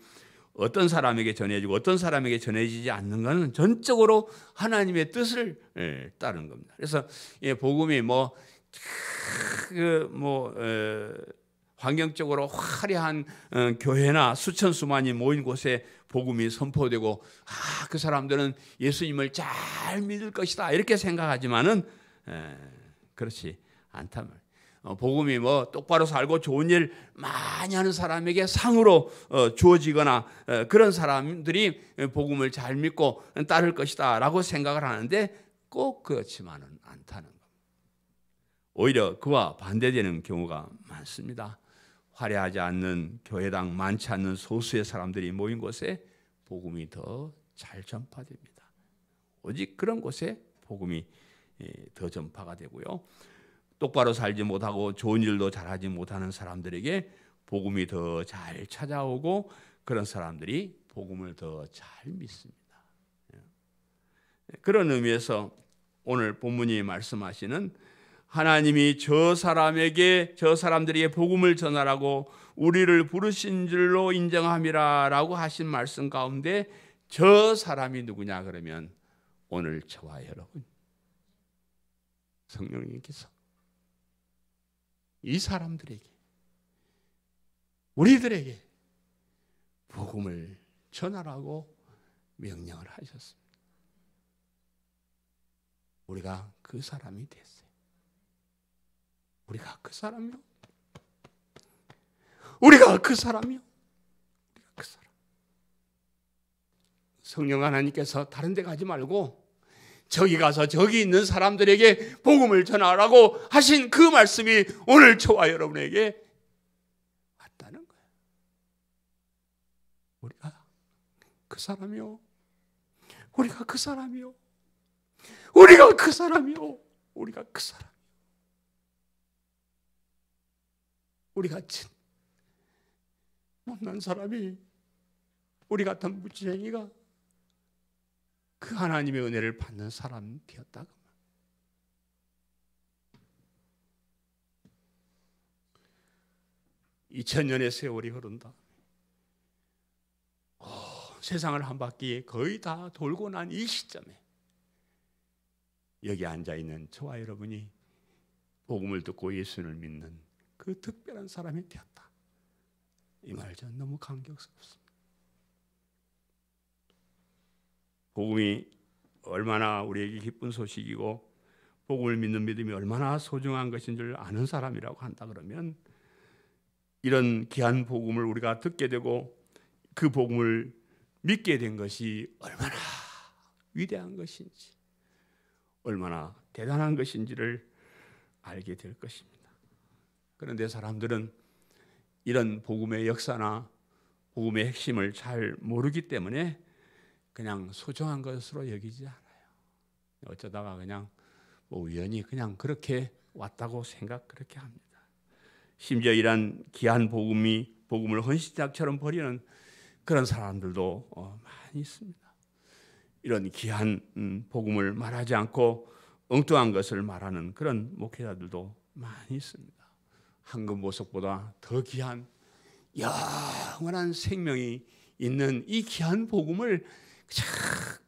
어떤 사람에게 전해지고 어떤 사람에게 전해지지 않는 것은 전적으로 하나님의 뜻을 따르는 겁니다. 그래서 복음이 환경적으로 화려한 교회나 수천 수만이 모인 곳에 복음이 선포되고 그 사람들은 예수님을 잘 믿을 것이다 이렇게 생각하지만은 그렇지 않단 말이에요. 복음이 똑바로 살고 좋은 일 많이 하는 사람에게 상으로 주어지거나 그런 사람들이 복음을 잘 믿고 따를 것이다 라고 생각을 하는데 꼭 그렇지만은 않다는 겁니다. 오히려 그와 반대되는 경우가 많습니다. 화려하지 않는 교회당 많지 않는 소수의 사람들이 모인 곳에 복음이 더 잘 전파됩니다. 오직 그런 곳에 복음이 더 전파가 되고요. 똑바로 살지 못하고 좋은 일도 잘하지 못하는 사람들에게 복음이 더 잘 찾아오고 그런 사람들이 복음을 더 잘 믿습니다. 그런 의미에서 오늘 본문이 말씀하시는 하나님이 저 사람들에게 복음을 전하라고 우리를 부르신 줄로 인정함이라라고 하신 말씀 가운데 저 사람이 누구냐 그러면 오늘 저와 여러분 성령님께서 이 사람들에게 우리들에게 복음을 전하라고 명령을 하셨습니다. 우리가 그 사람이 됐어요. 우리가 그 사람이요. 우리가 그 사람이요. 우리가 그 사람. 성령 하나님께서 다른 데 가지 말고 저기 가서 저기 있는 사람들에게 복음을 전하라고 하신 그 말씀이 오늘 저와 여러분에게 왔다는 거예요. 우리가 그 사람이요. 우리가 그 사람이요. 우리가 그 사람이요. 우리가 그 사람. 우리 같은 못난 사람이 우리 같은 무지랭이가 그 하나님의 은혜를 받는 사람 되었다고. 2000년의 세월이 흐른 다음에 세상을 한 바퀴 거의 다 돌고 난 이 시점에 여기 앉아있는 저와 여러분이 복음을 듣고 예수를 믿는 그 특별한 사람이 되었다. 이 말 전 너무 감격스럽습니다. 복음이 얼마나 우리에게 기쁜 소식이고 복음을 믿는 믿음이 얼마나 소중한 것인 줄 아는 사람이라고 한다 그러면 이런 귀한 복음을 우리가 듣게 되고 그 복음을 믿게 된 것이 얼마나 위대한 것인지 얼마나 대단한 것인지를 알게 될 것입니다. 그런데 사람들은 이런 복음의 역사나 복음의 핵심을 잘 모르기 때문에 그냥 소중한 것으로 여기지 않아요. 어쩌다가 그냥 우연히 그냥 그렇게 왔다고 그렇게 합니다. 심지어 이런 귀한 복음을 헌신작처럼 버리는 그런 사람들도 많이 있습니다. 이런 귀한 복음을 말하지 않고 엉뚱한 것을 말하는 그런 목회자들도 많이 있습니다. 황금보석보다 더 귀한 영원한 생명이 있는 이 귀한 복음을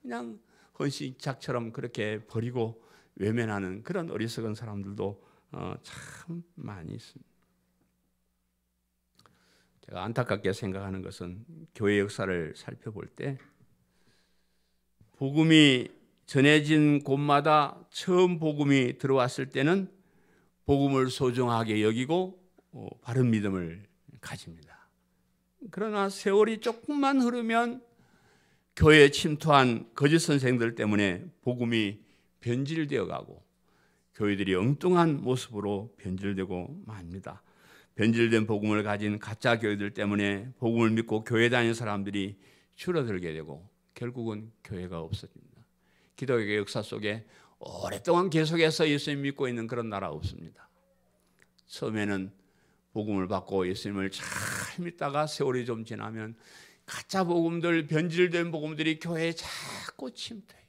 그냥 헌신작처럼 그렇게 버리고 외면하는 그런 어리석은 사람들도 참 많이 있습니다. 제가 안타깝게 생각하는 것은 교회 역사를 살펴볼 때 복음이 전해진 곳마다 처음 복음이 들어왔을 때는 복음을 소중하게 여기고 바른 믿음을 가집니다. 그러나 세월이 조금만 흐르면 교회에 침투한 거짓 선생들 때문에 복음이 변질되어 가고 교회들이 엉뚱한 모습으로 변질되고 맙니다. 변질된 복음을 가진 가짜 교회들 때문에 복음을 믿고 교회 다니는 사람들이 줄어들게 되고 결국은 교회가 없어집니다. 기독교의 역사 속에 오랫동안 계속해서 예수님 믿고 있는 그런 나라 없습니다. 처음에는 복음을 받고 예수님을 잘 믿다가 세월이 좀 지나면 가짜 복음들, 변질된 복음들이 교회에 자꾸 침투해요.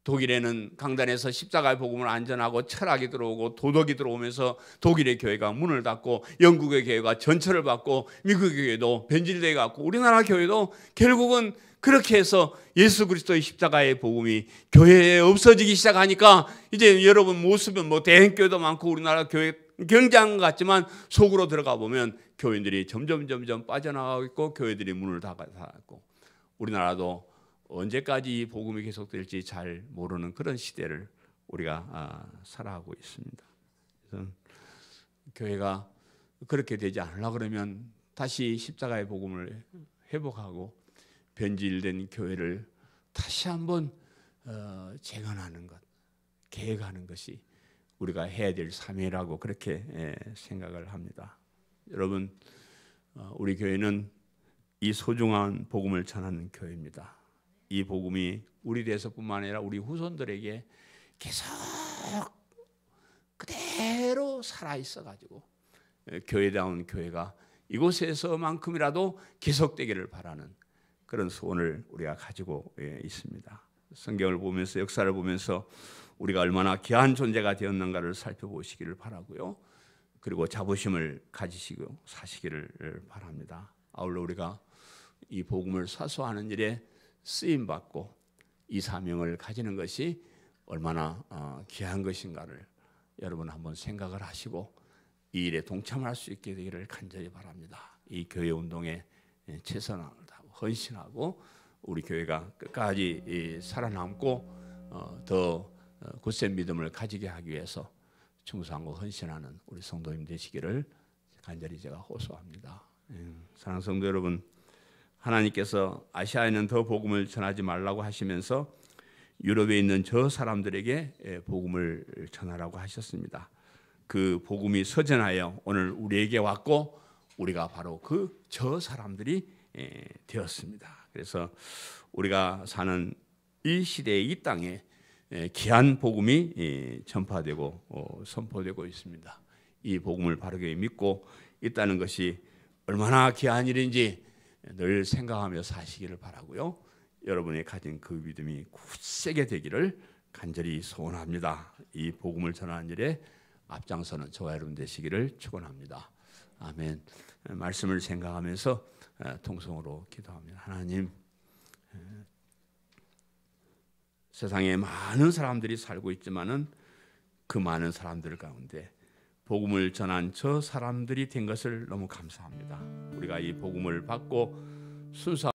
독일에는 강단에서 십자가의 복음을 안전하고 철학이 들어오고 도덕이 들어오면서 독일의 교회가 문을 닫고, 영국의 교회가 전철을 받고, 미국의 교회도 변질돼 갖고, 우리나라 교회도 결국은 그렇게 해서 예수 그리스도의 십자가의 복음이 교회에 없어지기 시작하니까 이제 여러분 모습은 뭐 대형교회도 많고 우리나라 교회 경장 같지만 속으로 들어가 보면 교인들이 점점 빠져나가고 있고 교회들이 문을 닫고, 우리나라도 언제까지 이 복음이 계속될지 잘 모르는 그런 시대를 우리가 살아가고 있습니다. 그래서 교회가 그렇게 되지 않으려 그러면 다시 십자가의 복음을 회복하고 변질된 교회를 다시 한번 재건하는 것, 계획하는 것이 우리가 해야 될 사명이라고 그렇게 생각을 합니다. 여러분, 우리 교회는 이 소중한 복음을 전하는 교회입니다. 이 복음이 우리 대에서뿐만 아니라 우리 후손들에게 계속 그대로 살아있어 가지고 교회다운 교회가 이곳에서만큼이라도 계속되기를 바라는 그런 소원을 우리가 가지고 있습니다. 성경을 보면서, 역사를 보면서 우리가 얼마나 귀한 존재가 되었는가를 살펴보시기를 바라고요. 그리고 자부심을 가지시고 사시기를 바랍니다. 아울러 우리가 이 복음을 사수하는 일에 쓰임받고 이 사명을 가지는 것이 얼마나 귀한 것인가를 여러분 한번 생각을 하시고 이 일에 동참할 수 있게 되기를 간절히 바랍니다. 이 교회 운동에 최선을 다하고 헌신하고 우리 교회가 끝까지 살아남고 더 굳센 믿음을 가지게 하기 위해서 충성하고 헌신하는 우리 성도님 되시기를 간절히 제가 호소합니다. 사랑하는 성도 여러분, 하나님께서 아시아에는 더 복음을 전하지 말라고 하시면서 유럽에 있는 저 사람들에게 복음을 전하라고 하셨습니다. 그 복음이 서전하여 오늘 우리에게 왔고 우리가 바로 그 저 사람들이 되었습니다. 그래서 우리가 사는 이 시대의 이 땅에 귀한 복음이 전파되고 선포되고 있습니다. 이 복음을 바르게 믿고 있다는 것이 얼마나 귀한 일인지 늘 생각하며 사시기를 바라고요. 여러분이 가진 그 믿음이 굳세게 되기를 간절히 소원합니다. 이 복음을 전하는 일에 앞장서는 저와 여러분 되시기를 축원합니다. 아멘. 말씀을 생각하면서 통성으로 기도합니다. 하나님, 세상에 많은 사람들이 살고 있지만은 그 많은 사람들 가운데 복음을 전한 저 사람들이 된 것을 너무 감사합니다. 우리가 이 복음을 받고 순수한